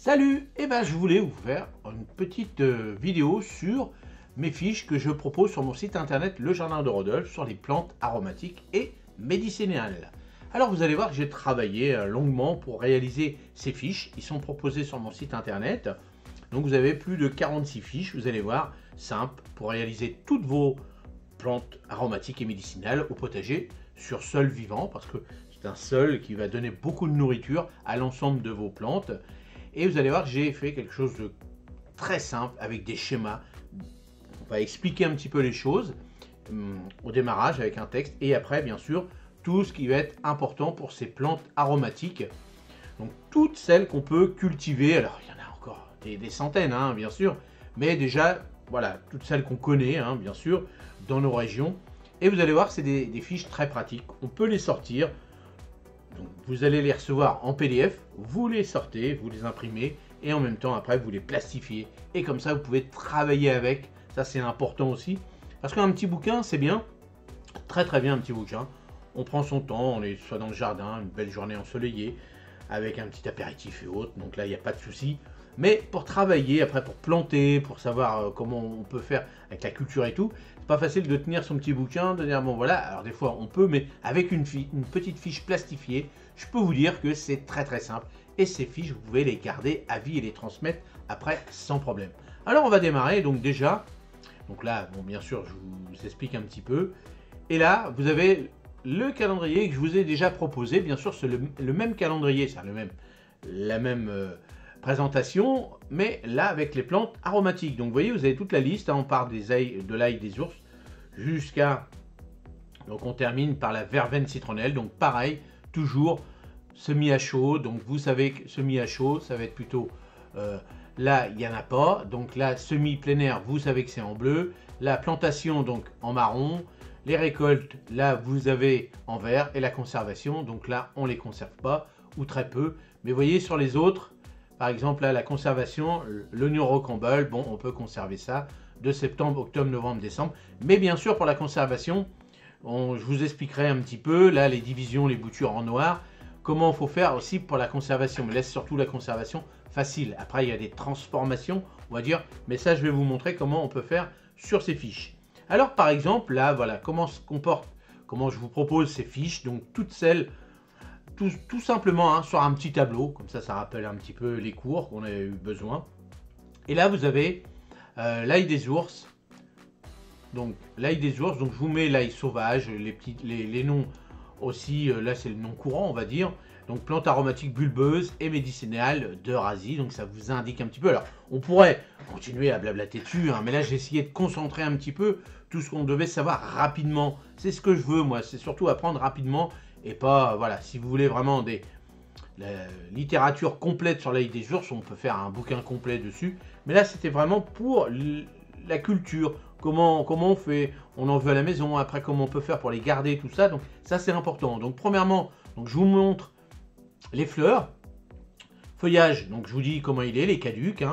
Salut! Je voulais vous faire une petite vidéo sur mes fiches que je propose sur mon site internet Le Jardin de Rodolphe sur les plantes aromatiques et médicinales. Alors vous allez voir que j'ai travaillé longuement pour réaliser ces fiches. Ils sont proposés sur mon site internet. Donc vous avez plus de 46 fiches, vous allez voir, simple pour réaliser toutes vos plantes aromatiques et médicinales au potager sur sol vivant parce que c'est un sol qui va donner beaucoup de nourriture à l'ensemble de vos plantes. Et vous allez voir que j'ai fait quelque chose de très simple avec des schémas. On va expliquer un petit peu les choses au démarrage avec un texte et après bien sûr tout ce qui va être important pour ces plantes aromatiques. Donc toutes celles qu'on peut cultiver, alors il y en a encore des centaines bien sûr, mais déjà voilà toutes celles qu'on connaît bien sûr dans nos régions. Et vous allez voir que c'est des fiches très pratiques, on peut les sortir. Donc, vous allez les recevoir en PDF, vous les sortez, vous les imprimez et en même temps après vous les plastifiez. Et comme ça vous pouvez travailler avec, ça c'est important aussi. Parce qu'un petit bouquin c'est bien, très bien un petit bouquin. On prend son temps, on est soit dans le jardin, une belle journée ensoleillée, avec un petit apéritif et autres, donc là il n'y a pas de souci. Mais pour travailler, après pour planter, pour savoir comment on peut faire avec la culture et tout, c'est pas facile de tenir son petit bouquin, de dire bon voilà, alors des fois on peut, mais avec une petite fiche plastifiée, je peux vous dire que c'est très simple. Et ces fiches, vous pouvez les garder à vie et les transmettre après sans problème. Alors on va démarrer, donc déjà, donc là, bon bien sûr, je vous explique un petit peu. Et là, vous avez le calendrier que je vous ai déjà proposé, bien sûr c'est le même calendrier, c'est la même présentation, mais là avec les plantes aromatiques. Donc vous voyez, vous avez toute la liste, on part de l'ail des ours jusqu'à, donc on termine par la verveine citronnelle. Donc pareil, toujours semi à chaud. Donc vous savez que semi à chaud, ça va être plutôt là il n'y en a pas. Donc là semi plein air, vous savez que c'est en bleu. La plantation donc en marron. Les récoltes, là vous avez en vert. Et la conservation, donc là on les conserve pas ou très peu. Mais vous voyez sur les autres, par exemple, là, la conservation, l'oignon rocambole, bon, on peut conserver ça de septembre, octobre, novembre, décembre. Mais bien sûr, pour la conservation, je vous expliquerai un petit peu, là, les divisions, les boutures en noir, comment il faut faire aussi pour la conservation. Mais laisse surtout la conservation facile. Après, il y a des transformations, on va dire, mais ça, je vais vous montrer comment on peut faire sur ces fiches. Alors, par exemple, là, voilà, comment se comporte, comment je vous propose ces fiches, donc toutes celles... Tout simplement sur un petit tableau, comme ça rappelle un petit peu les cours qu'on a eu besoin. Et là vous avez l'ail des ours. Donc l'ail des ours, donc je vous mets l'ail sauvage, les noms aussi, là c'est le nom courant on va dire. Donc plante aromatique bulbeuse et médicinale d'Eurasie, donc ça vous indique un petit peu. Alors on pourrait continuer à blablater dessus, mais là j'ai essayé de concentrer un petit peu tout ce qu'on devait savoir rapidement. C'est ce que je veux moi, c'est surtout apprendre rapidement. Et pas, voilà, si vous voulez vraiment la littérature complète sur l'ail des ours, on peut faire un bouquin complet dessus. Mais là, c'était vraiment pour la culture. Comment on fait, on en veut à la maison, après comment on peut faire pour les garder, tout ça. Donc ça, c'est important. Donc premièrement, donc, je vous montre les fleurs. Feuillage, donc je vous dis comment il est, les caducs.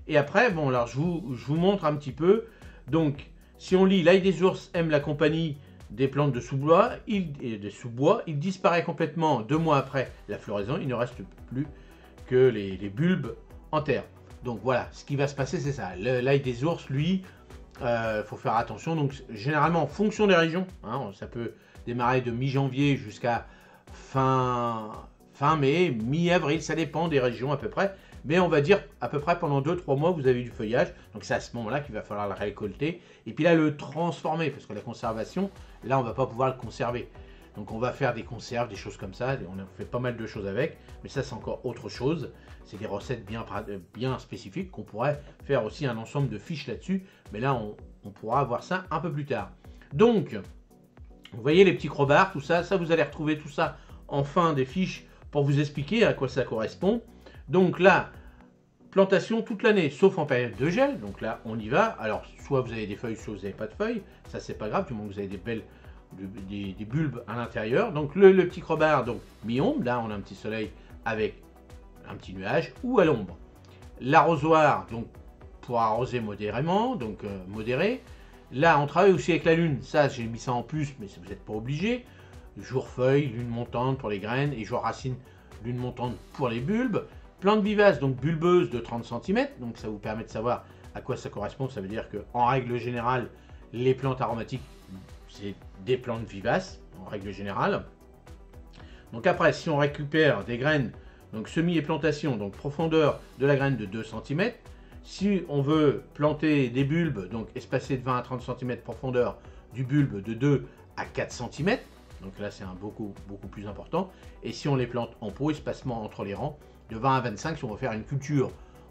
Et après, bon, alors je vous montre un petit peu. Donc, si on lit l'ail des ours aime la compagnie des plantes de sous-bois, il disparaît complètement 2 mois après la floraison, il ne reste plus que les bulbes en terre. Donc voilà, ce qui va se passer c'est ça. L'ail des ours, lui, faut faire attention. Donc généralement en fonction des régions, ça peut démarrer de mi-janvier jusqu'à fin mai, mi-avril, ça dépend des régions à peu près. Mais on va dire à peu près pendant 2-3 mois vous avez du feuillage, donc c'est à ce moment là qu'il va falloir le récolter et puis là le transformer parce que la conservation, là on va pas pouvoir le conserver, donc on va faire des conserves, des choses comme ça, on a fait pas mal de choses avec, mais ça c'est encore autre chose, c'est des recettes bien spécifiques qu'on pourrait faire aussi un ensemble de fiches là-dessus, mais là on pourra voir ça un peu plus tard. Donc vous voyez les petits crobards, tout ça, vous allez retrouver tout ça en fin des fiches pour vous expliquer à quoi ça correspond. Donc là, plantation toute l'année, sauf en période de gel. Donc là, on y va. Alors, soit vous avez des feuilles, soit vous n'avez pas de feuilles. Ça, c'est pas grave, du moment que vous avez des bulbes à l'intérieur. Donc le petit crobard, donc mi-ombre. Là, on a un petit soleil avec un petit nuage ou à l'ombre. L'arrosoir, donc pour arroser modérément, donc modéré. Là, on travaille aussi avec la lune. Ça, j'ai mis ça en plus, mais vous n'êtes pas obligé. Jour feuille, lune montante pour les graines et jour racine, lune montante pour les bulbes. Plante vivace, donc bulbeuse de 30 cm, donc ça vous permet de savoir à quoi ça correspond. Ça veut dire qu'en règle générale, les plantes aromatiques, c'est des plantes vivaces, en règle générale. Donc après, si on récupère des graines, donc semis et plantation, donc profondeur de la graine de 2 cm. Si on veut planter des bulbes, donc espacés de 20 à 30 cm, profondeur du bulbe de 2 à 4 cm, donc là c'est un beaucoup plus important. Et si on les plante en pot, espacement entre les rangs de 20 à 25 si on veut faire une culture.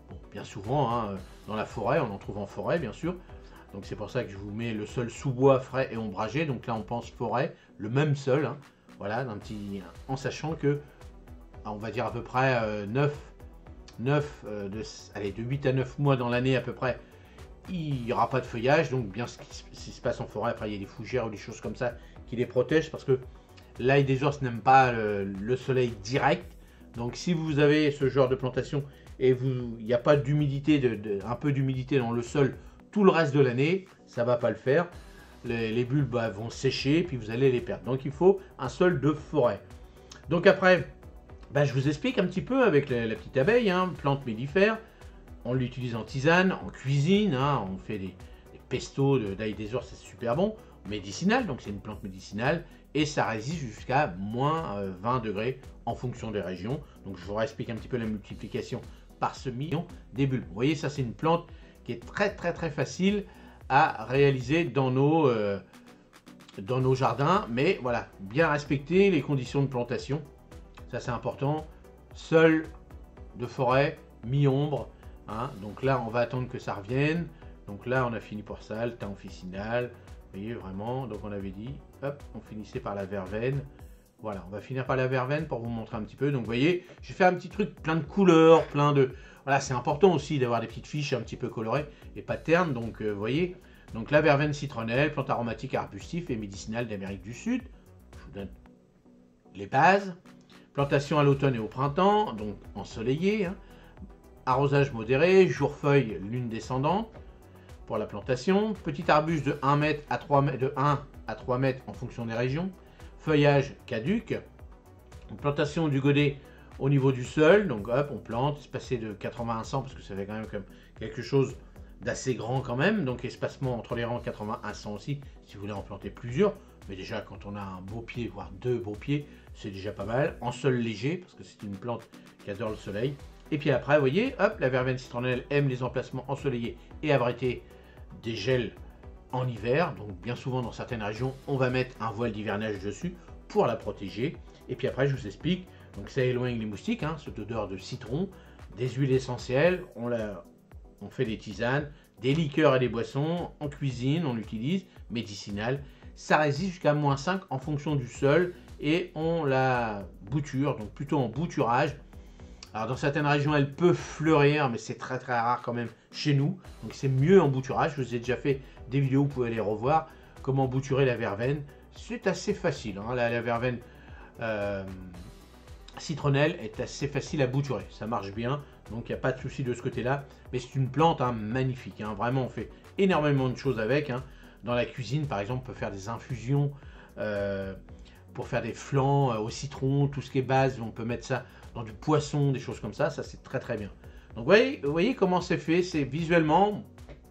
Bon, bien souvent, hein, dans la forêt, on en trouve en forêt bien sûr. Donc c'est pour ça que je vous mets le sol sous-bois, frais et ombragé. Donc là on pense forêt, le même sol, hein, voilà, en sachant que, on va dire à peu près de 8 à 9 mois dans l'année à peu près, il n'y aura pas de feuillage. Donc bien ce qui se passe en forêt, après il y a des fougères ou des choses comme ça qui les protègent, parce que l'ail des ours n'aime pas le soleil direct. Donc si vous avez ce genre de plantation et il n'y a pas d'humidité, un peu d'humidité dans le sol tout le reste de l'année, ça ne va pas le faire. Les bulbes vont sécher, puis vous allez les perdre. Donc il faut un sol de forêt. Donc après, je vous explique un petit peu avec la petite abeille, hein, plante mellifère. On l'utilise en tisane, en cuisine, hein, on fait des pestos d'ail des ours, c'est super bon. Médicinal, donc c'est une plante médicinale, et ça résiste jusqu'à moins 20 degrés en fonction des régions. Donc je vous réexplique un petit peu la multiplication par semis des bulbes. Vous voyez, ça c'est une plante qui est très facile à réaliser dans nos jardins, mais voilà, bien respecter les conditions de plantation, ça c'est important. Sol de forêt, mi-ombre, hein, donc là on va attendre que ça revienne. Donc là on a fini pour ça, le thym officinal, vous voyez vraiment, donc on avait dit, hop, on finissait par la verveine. Voilà, on va finir par la verveine pour vous montrer un petit peu. Donc vous voyez, j'ai fait un petit truc plein de couleurs, plein de... Voilà, c'est important aussi d'avoir des petites fiches un petit peu colorées et pas ternes. Donc vous voyez, donc la verveine citronnelle, plante aromatique arbustive et médicinale d'Amérique du Sud. Je vous donne les bases. Plantation à l'automne et au printemps, donc ensoleillé. Hein. Arrosage modéré, jour-feuille, lune descendante pour la plantation. Petit arbuste de 1 mètre à 3 mètres, de 1 à 3 mètres en fonction des régions. Feuillage caduc. Plantation du godet au niveau du sol, donc hop, on plante, espacé de 80 à 100 parce que ça fait quand même quelque chose d'assez grand quand même, donc espacement entre les rangs 80 à 100 aussi, si vous voulez en planter plusieurs, mais déjà quand on a un beau pied, voire deux beaux pieds, c'est déjà pas mal, en sol léger, parce que c'est une plante qui adore le soleil, et puis après, vous voyez, hop, la verveine citronnelle aime les emplacements ensoleillés et abrités des gels en hiver, donc bien souvent dans certaines régions, on va mettre un voile d'hivernage dessus pour la protéger, et puis après je vous explique. Donc ça éloigne les moustiques, hein, cette odeur de citron, des huiles essentielles, on fait des tisanes, des liqueurs et des boissons, en cuisine on l'utilise, médicinal. Ça résiste jusqu'à -5 en fonction du sol et on la bouture, donc plutôt en bouturage. Alors dans certaines régions elle peut fleurir, mais c'est très rare quand même chez nous, donc c'est mieux en bouturage. Je vous ai déjà fait des vidéos, vous pouvez les revoir, comment bouturer la verveine. C'est assez facile, hein, la verveine citronnelle est assez facile à bouturer, ça marche bien, donc il n'y a pas de souci de ce côté-là. Mais c'est une plante magnifique, hein, vraiment on fait énormément de choses avec. Hein. Dans la cuisine par exemple, on peut faire des infusions pour faire des flancs au citron, tout ce qui est base, on peut mettre ça dans du poisson, des choses comme ça, ça c'est très bien. Donc vous voyez comment c'est fait, c'est visuellement,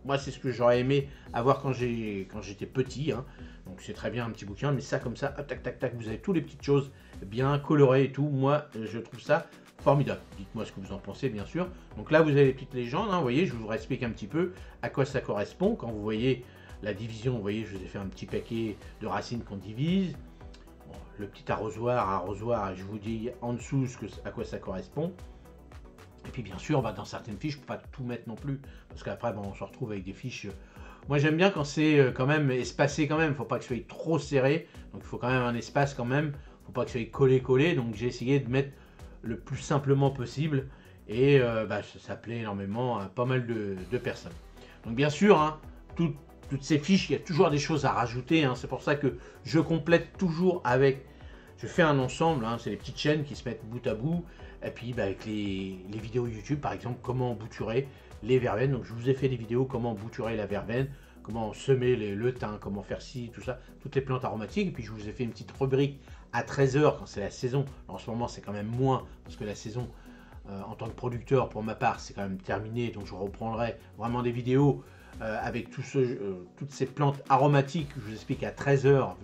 moi c'est ce que j'aurais aimé avoir quand j'étais petit, hein. Donc c'est très bien un petit bouquin, mais ça comme ça, hop, tac, vous avez toutes les petites choses bien colorées et tout. Moi je trouve ça formidable. Dites-moi ce que vous en pensez bien sûr. Donc là vous avez les petites légendes, hein, vous voyez, je vous explique un petit peu à quoi ça correspond. Quand vous voyez la division, vous voyez, je vous ai fait un petit paquet de racines qu'on divise. Bon, le petit arrosoir, je vous dis en dessous à quoi ça correspond. Et puis bien sûr, dans certaines fiches, je ne peux pas tout mettre non plus, parce qu'après on se retrouve avec des fiches. Moi j'aime bien quand c'est quand même espacé quand même, il ne faut pas que ce soit trop serré, donc il faut quand même un espace quand même, il ne faut pas que ce soit collé, donc j'ai essayé de mettre le plus simplement possible, et ça plaît énormément à pas mal de personnes. Donc bien sûr, hein, toutes ces fiches, il y a toujours des choses à rajouter, hein, c'est pour ça que je complète toujours avec, je fais un ensemble, hein, c'est les petites chaînes qui se mettent bout à bout, et puis avec les vidéos YouTube par exemple, comment bouturer les verveines. Donc je vous ai fait des vidéos comment bouturer la verveine, comment semer le thym, comment faire ci, tout ça, toutes les plantes aromatiques. Et puis je vous ai fait une petite rubrique à 13 h quand c'est la saison. Alors, en ce moment c'est quand même moins parce que la saison en tant que producteur, pour ma part, c'est quand même terminé, donc je reprendrai vraiment des vidéos avec toutes ces plantes aromatiques que je vous explique à 13 h,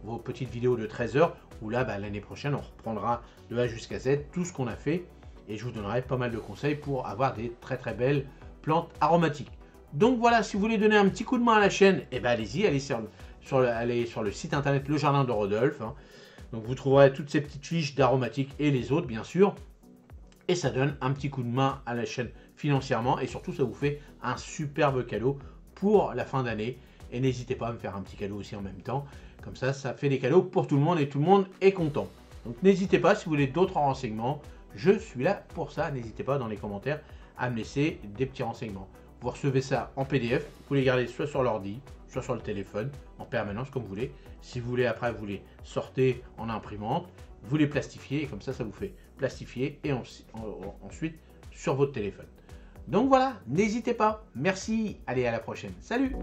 vos petites vidéos de 13 h, où là, l'année prochaine, on reprendra de A jusqu'à Z tout ce qu'on a fait, et je vous donnerai pas mal de conseils pour avoir des très très belles plantes aromatiques. Donc voilà, si vous voulez donner un petit coup de main à la chaîne, allez-y, allez sur le site internet Le Jardin de Rodolphe. Donc vous trouverez toutes ces petites fiches d'aromatiques et les autres, bien sûr. Et ça donne un petit coup de main à la chaîne financièrement. Et surtout, ça vous fait un superbe cadeau pour la fin d'année. Et n'hésitez pas à me faire un petit cadeau aussi en même temps. Comme ça, ça fait des cadeaux pour tout le monde et tout le monde est content. Donc n'hésitez pas, si vous voulez d'autres renseignements, je suis là pour ça. N'hésitez pas dans les commentaires à me laisser des petits renseignements. Vous recevez ça en PDF. Vous les gardez soit sur l'ordi, soit sur le téléphone, en permanence, comme vous voulez. Si vous voulez, après, vous les sortez en imprimante, vous les plastifiez, et comme ça, ça vous fait plastifier, et ensuite sur votre téléphone. Donc voilà, n'hésitez pas. Merci, allez, à la prochaine. Salut!